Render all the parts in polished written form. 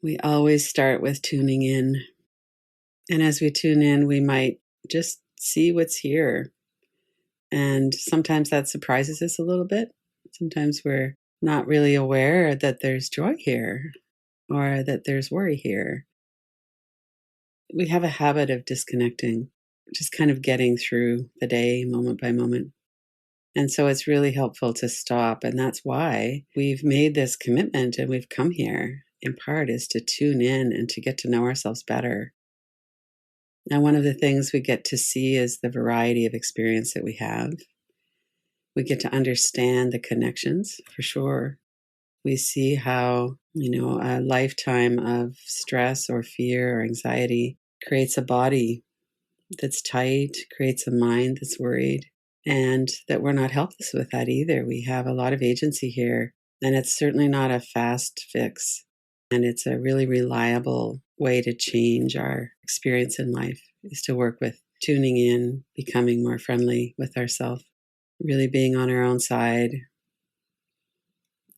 We always start with tuning in. And as we tune in, we might just see what's here. And sometimes that surprises us a little bit. Sometimes we're not really aware that there's joy here or that there's worry here. We have a habit of disconnecting, just kind of getting through the day moment by moment. And so it's really helpful to stop. And that's why we've made this commitment and we've come here in part is to tune in and to get to know ourselves better. And one of the things we get to see is the variety of experience that we have. We get to understand the connections for sure. We see how, a lifetime of stress or fear or anxiety creates a body that's tight, creates a mind that's worried, and that we're not helpless with that either. We have a lot of agency here, and it's certainly not a fast fix. And it's a really reliable way to change our experience in life is to work with tuning in, becoming more friendly with ourselves, really being on our own side,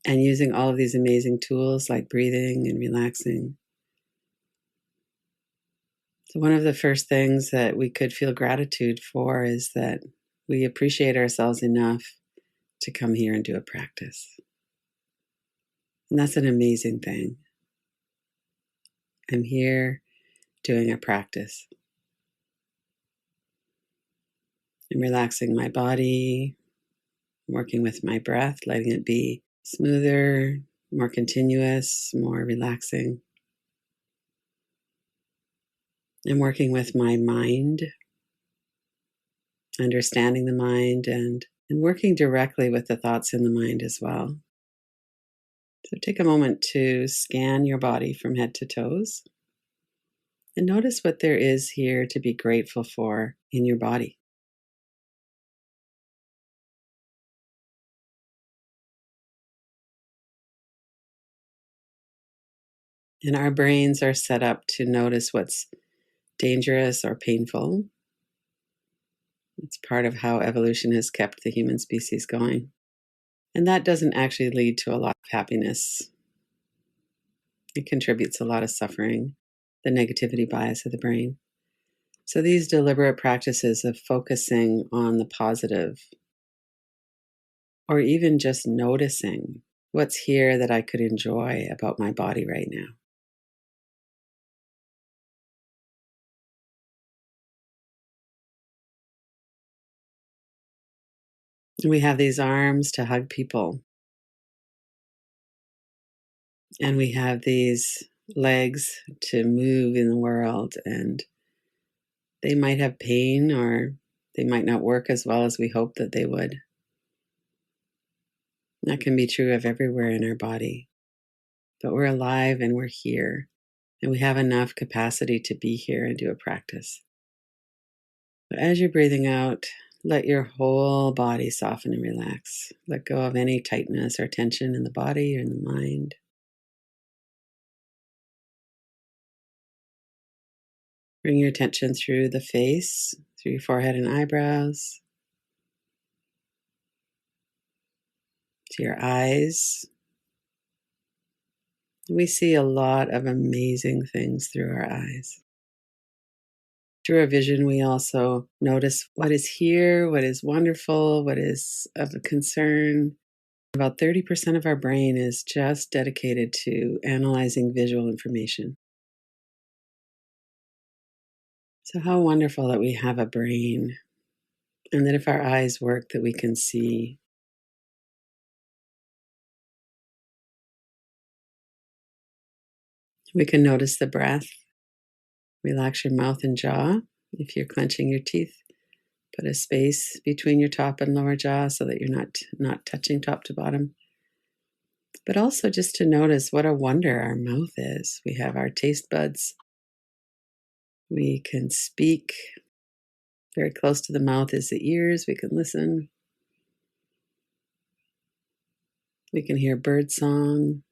and using all of these amazing tools like breathing and relaxing. So one of the first things that we could feel gratitude for is that we appreciate ourselves enough to come here and do a practice. And that's an amazing thing. I'm here doing a practice. I'm relaxing my body, working with my breath, letting it be smoother, more continuous, more relaxing. I'm working with my mind, understanding the mind and working directly with the thoughts in the mind as well. So take a moment to scan your body from head to toes and notice what there is here to be grateful for in your body. And our brains are set up to notice what's dangerous or painful. It's part of how evolution has kept the human species going. And that doesn't actually lead to a lot of happiness. It contributes a lot of suffering, the negativity bias of the brain. So these deliberate practices of focusing on the positive, or even just noticing what's here that I could enjoy about my body right now. We have these arms to hug people, and we have these legs to move in the world, and they might have pain or they might not work as well as we hope that they would. That can be true of everywhere in our body. But we're alive and we're here, and we have enough capacity to be here and do a practice. But as you're breathing out, let your whole body soften and relax. Let go of any tightness or tension in the body or in the mind. Bring your attention through the face, through your forehead and eyebrows, to your eyes. We see a lot of amazing things through our eyes. Through our vision, we also notice what is here, what is wonderful, what is of a concern. About 30% of our brain is just dedicated to analyzing visual information. So how wonderful that we have a brain, and that if our eyes work, that we can see. We can notice the breath. Relax your mouth and jaw. If you're clenching your teeth, put a space between your top and lower jaw so that you're not touching top to bottom. But also just to notice what a wonder our mouth is. We have our taste buds. We can speak. Very close to the mouth is the ears. We can listen. We can hear bird song.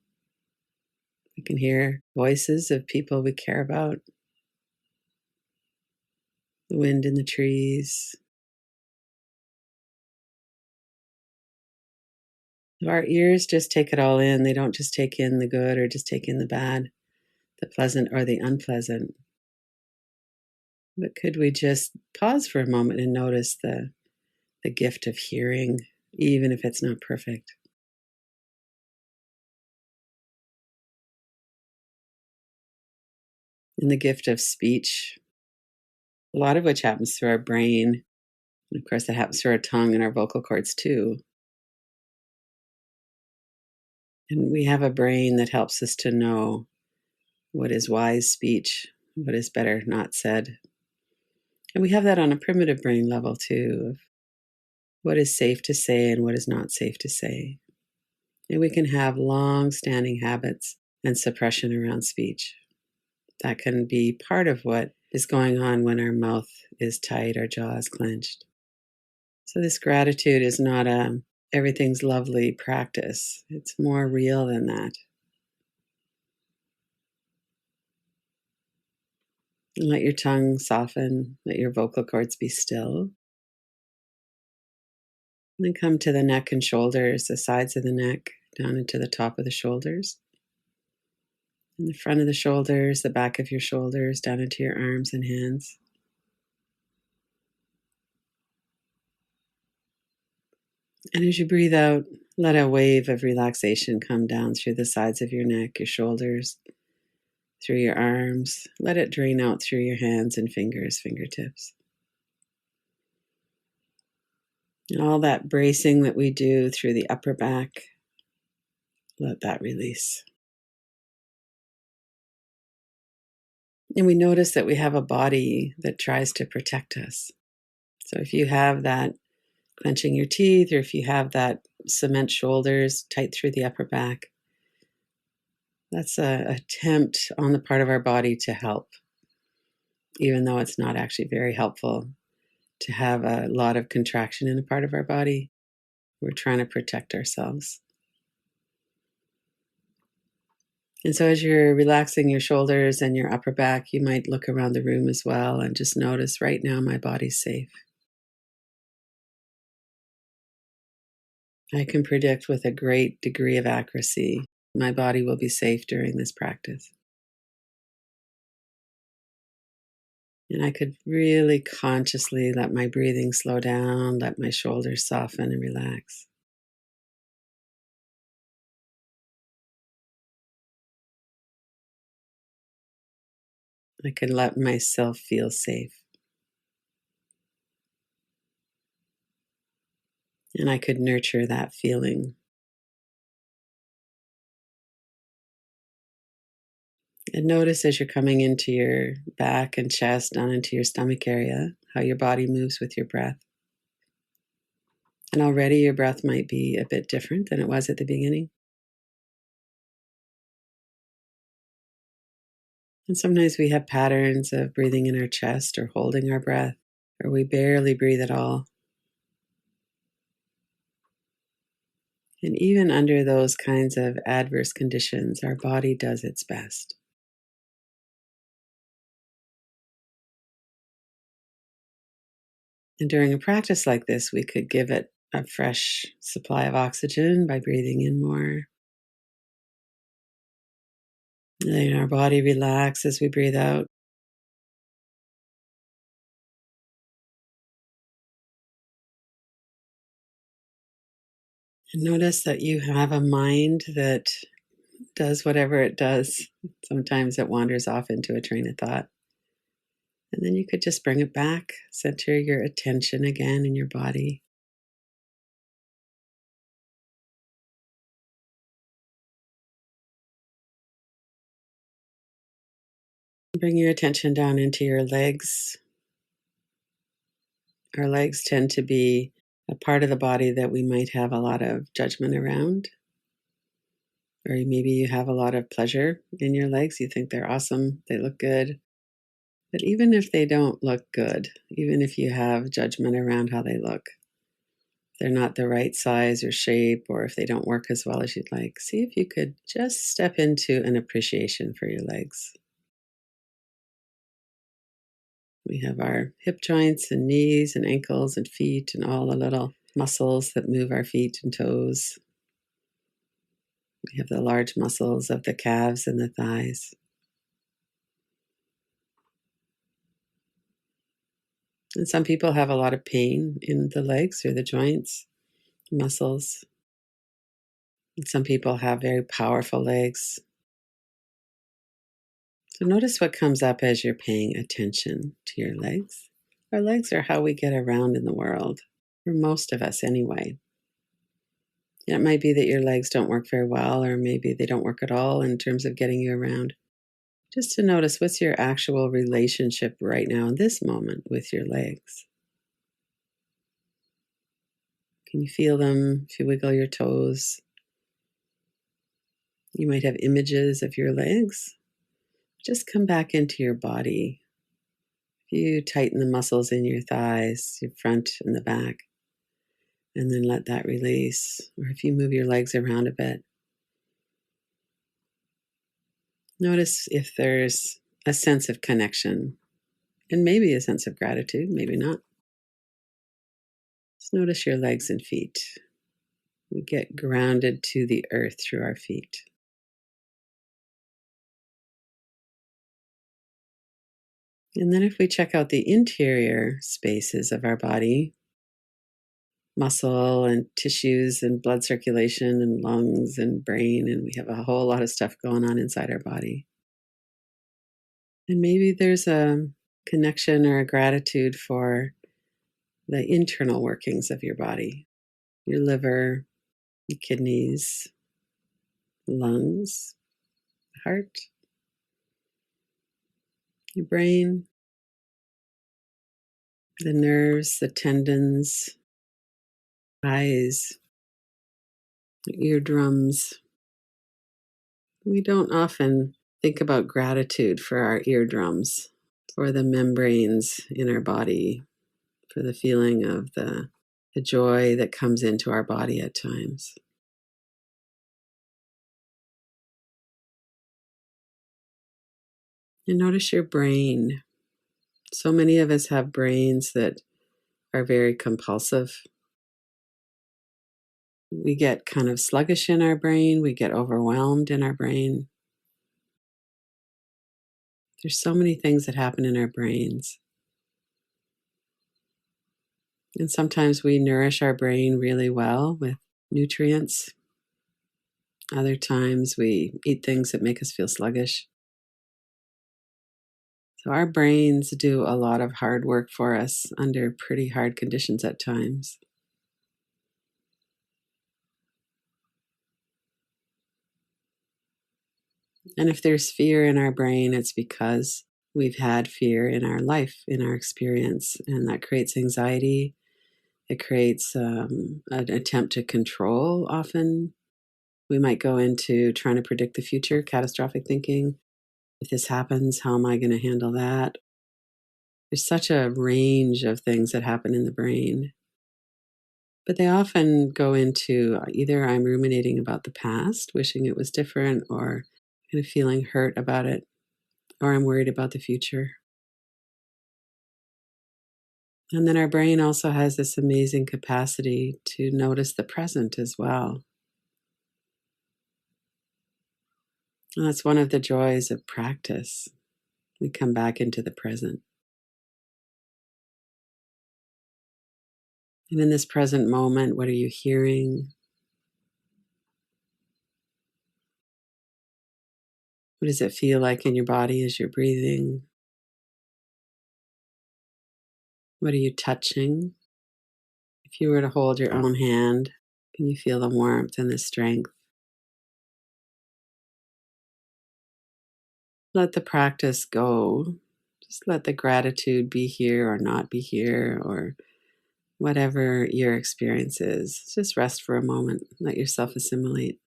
We can hear voices of people we care about. The wind in the trees. Our ears just take it all in. They don't just take in the good or just take in the bad. the pleasant or the unpleasant. But could we just pause for a moment and notice the gift of hearing, even if it's not perfect? And the gift of speech, a lot of which happens through our brain. And of course, it happens through our tongue and our vocal cords too. And we have a brain that helps us to know what is wise speech, what is better not said. And we have that on a primitive brain level too, of what is safe to say and what is not safe to say. And we can have long standing habits and suppression around speech. That can be part of what is going on when our mouth is tight, our jaw is clenched. So, this gratitude is not a everything's lovely practice, it's more real than that. And let your tongue soften, let your vocal cords be still. And then come to the neck and shoulders, the sides of the neck, down into the top of the shoulders. And the front of the shoulders, the back of your shoulders, down into your arms and hands. And as you breathe out, let a wave of relaxation come down through the sides of your neck, your shoulders, through your arms. Let it drain out through your hands and fingers, fingertips. And all that bracing that we do through the upper back, let that release. And we notice that we have a body that tries to protect us. So if you have that clenching your teeth, or if you have that cement shoulders tight through the upper back, that's an attempt on the part of our body to help, even though it's not actually very helpful to have a lot of contraction in a part of our body. We're trying to protect ourselves. And so as you're relaxing your shoulders and your upper back, you might look around the room as well and just notice, right now my body's safe. I can predict with a great degree of accuracy my body will be safe during this practice. And I could really consciously let my breathing slow down, let my shoulders soften and relax. I could let myself feel safe. And I could nurture that feeling. And notice as you're coming into your back and chest, down into your stomach area, how your body moves with your breath. And already your breath might be a bit different than it was at the beginning. And sometimes we have patterns of breathing in our chest or holding our breath, or we barely breathe at all. And even under those kinds of adverse conditions, our body does its best. And during a practice like this, we could give it a fresh supply of oxygen by breathing in more. Letting our body relax as we breathe out. And notice that you have a mind that does whatever it does. Sometimes it wanders off into a train of thought. And then you could just bring it back, center your attention again in your body. Bring your attention down into your legs. Our legs tend to be a part of the body that we might have a lot of judgment around. Or maybe you have a lot of pleasure in your legs. You think they're awesome, they look good. But even if they don't look good, even if you have judgment around how they look, they're not the right size or shape, or if they don't work as well as you'd like, see if you could just step into an appreciation for your legs. We have our hip joints and knees and ankles and feet and all the little muscles that move our feet and toes. We have the large muscles of the calves and the thighs. And some people have a lot of pain in the legs or the joints, muscles. And some people have very powerful legs. So notice what comes up as you're paying attention to your legs. Our legs are how we get around in the world, for most of us anyway. It might be that your legs don't work very well, or maybe they don't work at all in terms of getting you around. Just to notice what's your actual relationship right now in this moment with your legs. Can you feel them if you wiggle your toes? You might have images of your legs. Just come back into your body. If you tighten the muscles in your thighs, your front and the back, and then let that release. Or if you move your legs around a bit, notice if there's a sense of connection and maybe a sense of gratitude, maybe not. Just notice your legs and feet. We get grounded to the earth through our feet. And then if we check out the interior spaces of our body, muscle and tissues and blood circulation and lungs and brain, and we have a whole lot of stuff going on inside our body. And maybe there's a connection or a gratitude for the internal workings of your body, your liver, your kidneys, lungs, heart, your brain, the nerves, the tendons, eyes, eardrums. We don't often think about gratitude for our eardrums, for the membranes in our body, for the feeling of the joy that comes into our body at times. And notice your brain. So many of us have brains that are very compulsive. We get kind of sluggish in our brain. We get overwhelmed in our brain. There's so many things that happen in our brains. And sometimes we nourish our brain really well with nutrients. Other times we eat things that make us feel sluggish. So our brains do a lot of hard work for us under pretty hard conditions at times. And if there's fear in our brain, it's because we've had fear in our life, in our experience, and that creates anxiety. It creates an attempt to control often. We might go into trying to predict the future, catastrophic thinking. If this happens, how am I going to handle that? There's such a range of things that happen in the brain. But they often go into either I'm ruminating about the past, wishing it was different, or kind of feeling hurt about it, or I'm worried about the future. And then our brain also has this amazing capacity to notice the present as well. And that's one of the joys of practice. We come back into the present. And in this present moment, what are you hearing? What does it feel like in your body as you're breathing? What are you touching? If you were to hold your own hand, can you feel the warmth and the strength? Let the practice go. Just let the gratitude be here or not be here, or whatever your experience is. Just rest for a moment. Let yourself assimilate.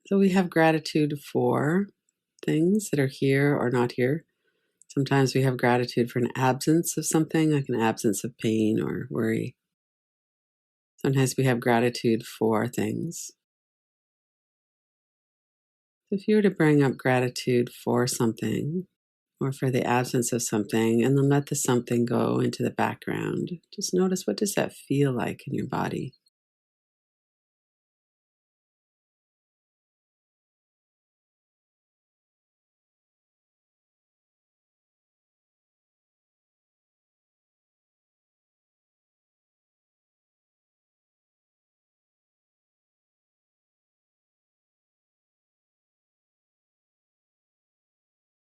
So we have gratitude for things that are here or not here. Sometimes we have gratitude for an absence of something, like an absence of pain or worry. Sometimes we have gratitude for things. If you were to bring up gratitude for something or for the absence of something, and then let the something go into the background, just notice, what does that feel like in your body?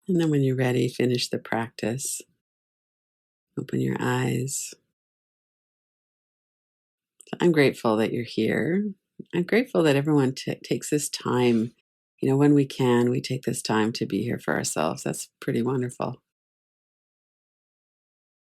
And then when you're ready, finish the practice. Open your eyes. I'm grateful that you're here. I'm grateful that everyone takes this time. When we can, we take this time to be here for ourselves. That's pretty wonderful.